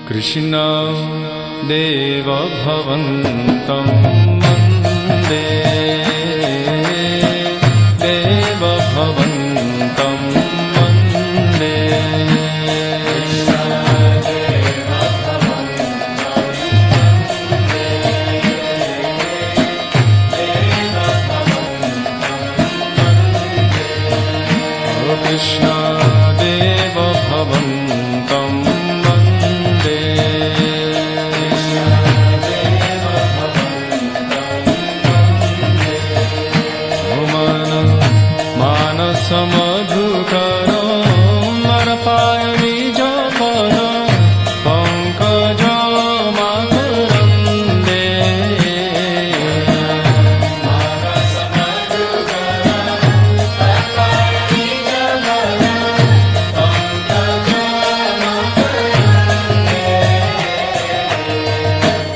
कृष्ण देव भवन्तं वन्दे देव भवन्तं वन्दे कृष्ण देव भवन्तं समधुकर मरपाय निजपद पंकज मकरन्दे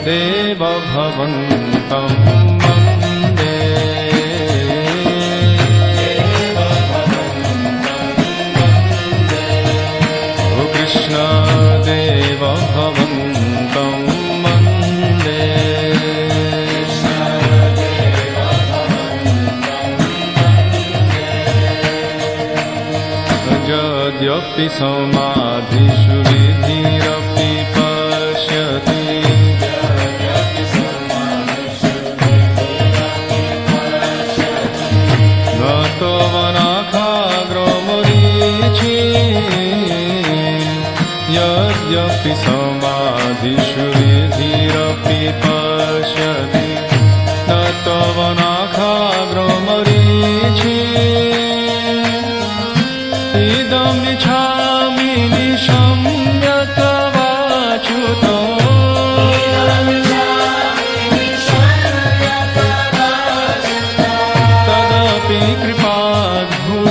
देव भवन्तं कृष्ण देव भवन्तं वन्दे यद्यपि समाधिषु विधिरपि पश्यति गतवनाखाग्रो मरीचि यद्यपि समाधिषु विधिरपि पश्यति न तव नाखाग्रो मरीचि इदमिच्छामि निशम्य तवाच्युतो तदपि कृपाद्भुतवीचि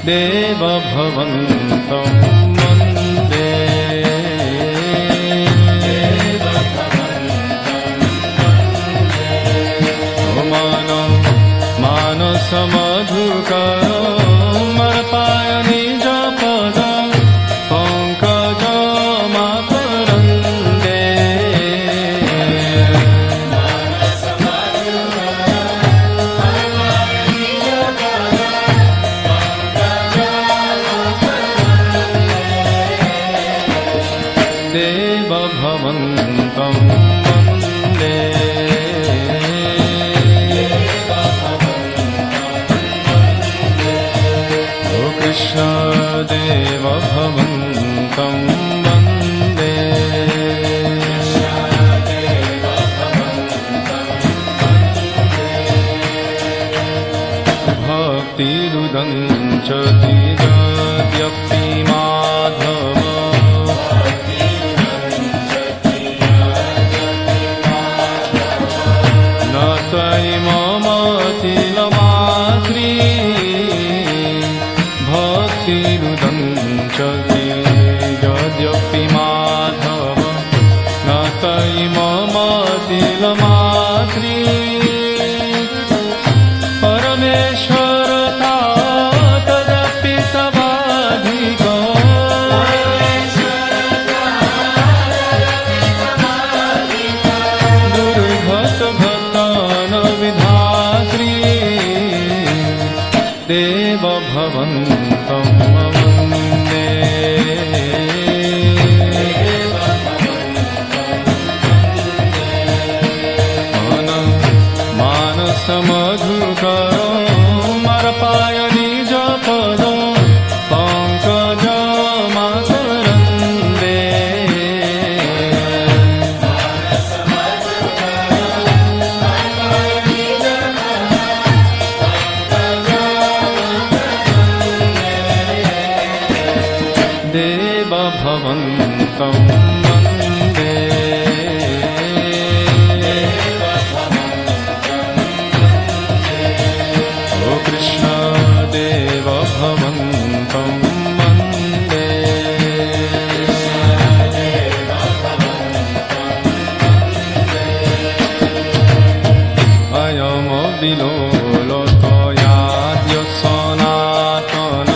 देव भवन्तं वन्दे मानसमधुकर मरपाय निजपद पंकज मकरन्दे देव भवन्तं वन्दे कृष्ण देव भवन्तं वन्दे भक्तिरुदञ्चति यद्यपि माधव न त्वयि मम तिलमात्री भक्तिरुदञ्चति यद्यपि माधव न त्वयि मम तिलमात्री परमेश्वरता तदपि तवाधिको दुर्गतभक्तान् विधात्री देव भवन्तं वन्दे मानसमधुकर मरपाय निजपद पंकज मकरन्दे देव भवन्तं वन्दे कृष्ण देव भवन्तं वन्दे अयमविलोलतयाद्य सनातन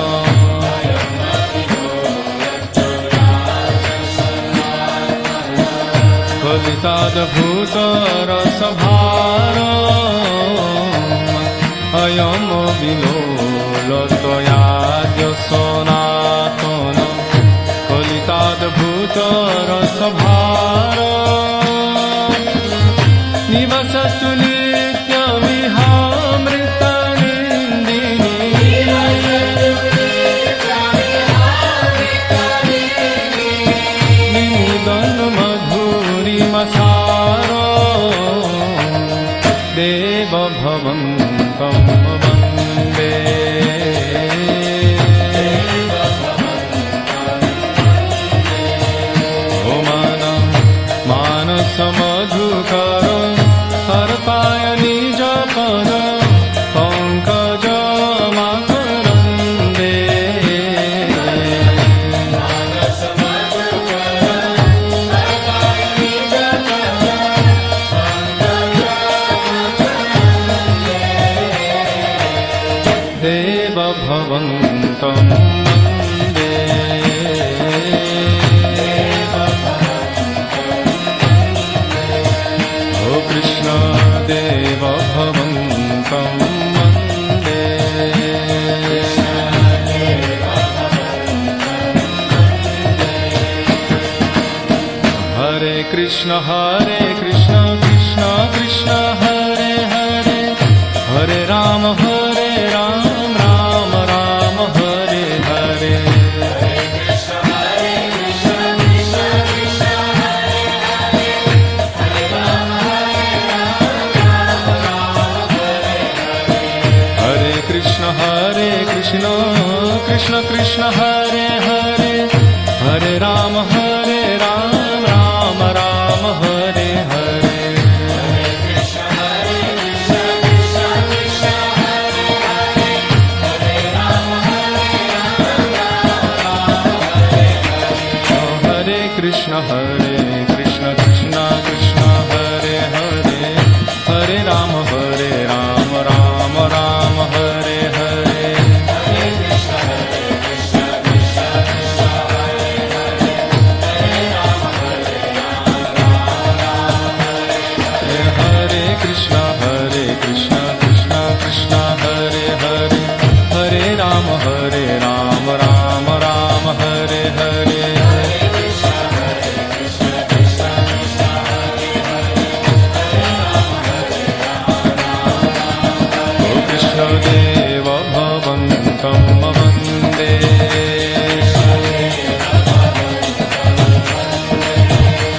कलिताद्भुत रसभार अयम विलोल त्वयाद्य सनातन कलिताद्भुत रसभार निवसतु देव भवन्तं वन्दे ओ मानस मधुकर हरताय निज पद पंकज मकरन्दे देव भवन्तं वन्दे ओ कृष्ण देव भवन्तं वन्दे हरे कृष्ण कृष्ण कृष्ण हरे हरे हरे राम राम राम हरे हरे हरे कृष्ण कृष्ण कृष्ण हरे हरे हरे राम राम राम हरे हरे कृष्ण कृष्ण कृष्ण हरे हरे हरे राम राम राम हरे हरे हरे कृष्ण कृष्ण कृष्ण हरे हरे हरे राम राम राम हरे हरे देव भवन्तं वन्दे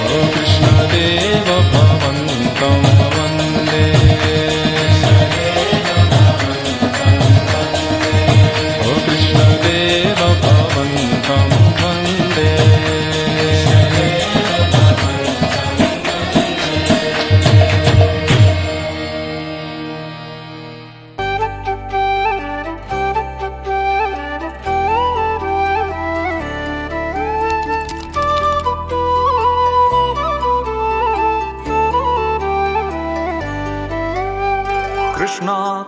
ओ कृष्ण देव भवन्तं वन्दे ओ कृष्ण देव भवन्तं वन्दे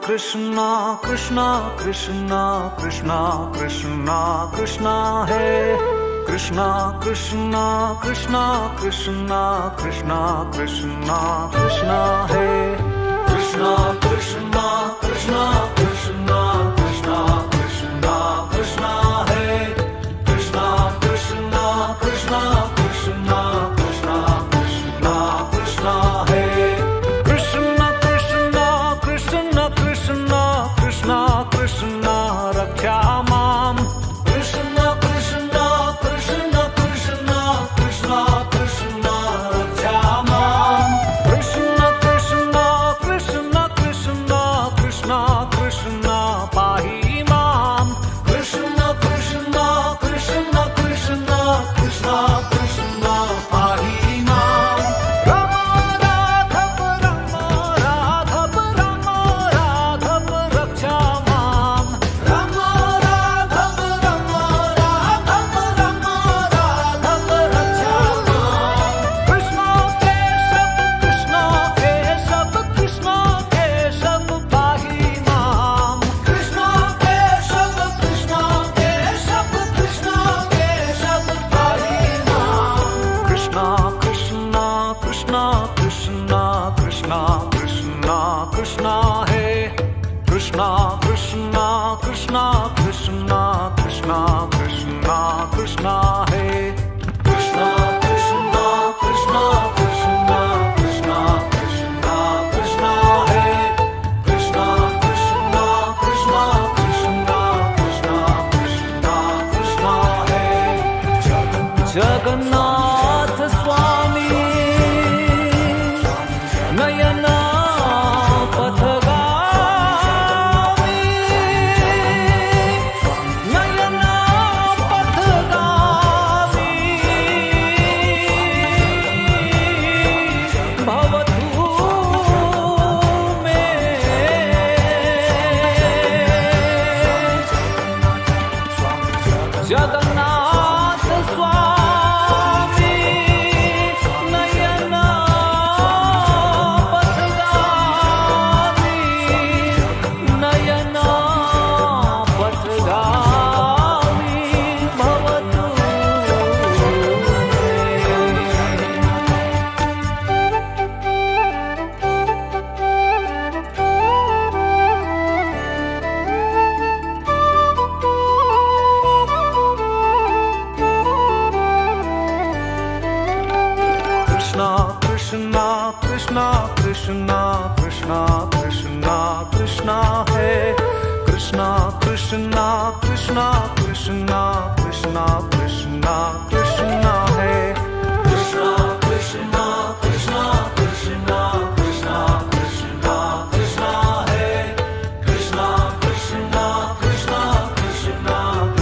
Krishna Krishna Krishna Krishna Krishna Krishna He Krishna Krishna Krishna Krishna Krishna Krishna Krishna He Krishna Krishna Krishna Krishna Krishna Krishna Krishna He Krishna Krishna Krishna Krishna Krishna Krishna Krishna He Krishna Krishna Krishna Raksha Mam Krishna Krishna Krishna Krishna Krishna Krishna Raksha Mam Krishna Krishna Krishna Krishna Krishna Krishna Krishna Krishna Hare Krishna Krishna Krishna Krishna Krishna Krishna Krishna Hare Krishna Krishna Krishna Krishna Krishna Krishna Krishna Hare Jagannath Swami Nayana Pathagami Nayana Pathagami Bhavatu me Jagannath Swami Nayana Pathagami Nayana Pathagami Bhavatu Krishna Krishna Krishna Krishna Krishna Krishna Krishna Hare Krishna Krishna Krishna Krishna Krishna Krishna Krishna Hare Krishna Krishna Krishna Krishna Krishna Krishna Krishna Hare Krishna Krishna Krishna Krishna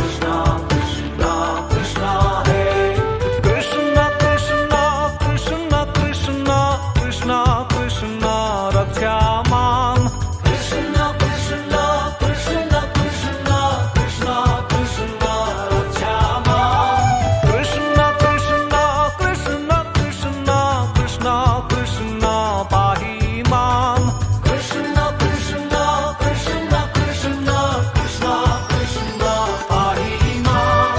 Krishna Krishna Krishna Hare Krishna Krishna Krishna Krishna Krishna Krishna Raksha Mam Krishna Krishna Krishna Krishna Krishna Krishna Raksha Mam Krishna Krishna Krishna Krishna Krishna Krishna Pahi Mam Krishna Krishna Krishna Krishna Krishna Krishna Pahi Mam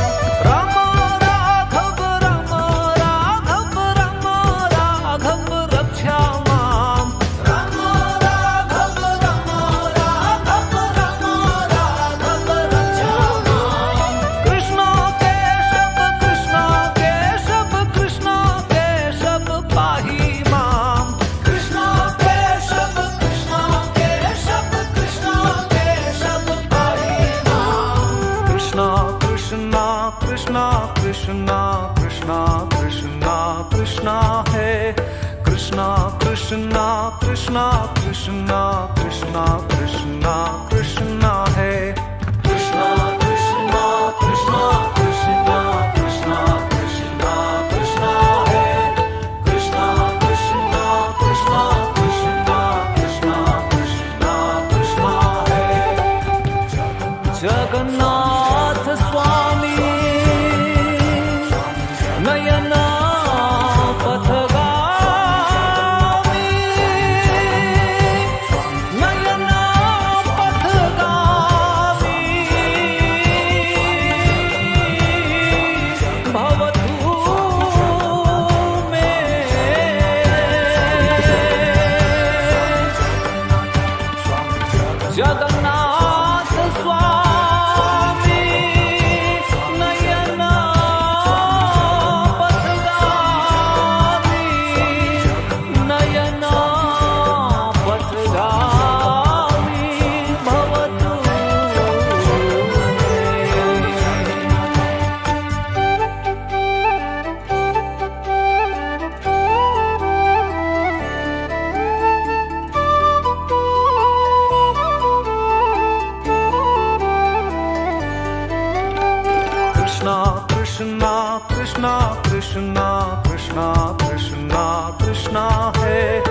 Rama Raghav Rama Raghav Rama Raghav Raksha Mam Rama Raghav Rama Raghav Rama Raghav Raksha Mam Krishna Keshav Krishna Keshav Krishna Keshav Pahi Mam Krishna Keshav Krishna Keshav Krishna Keshav Pahi Mam Krishna Krishna Krishna Krishna Krishna Krishna Krishna Hare Krishna Krishna Krishna Krishna Krishna Krishna Krishna Hare Krishna Krishna Krishna Krishna Krishna Krishna Krishna Hare Krishna Krishna Krishna Krishna Krishna Krishna Krishna Hare Jagannath Swami Nayana Pathagami Nayana Pathagami Bhavatu me Jagannath Swami Nayana Pathagami Nayana Pathagami Bhavatu Krishna Krishna Krishna Krishna Krishna Krishna Krishna Hare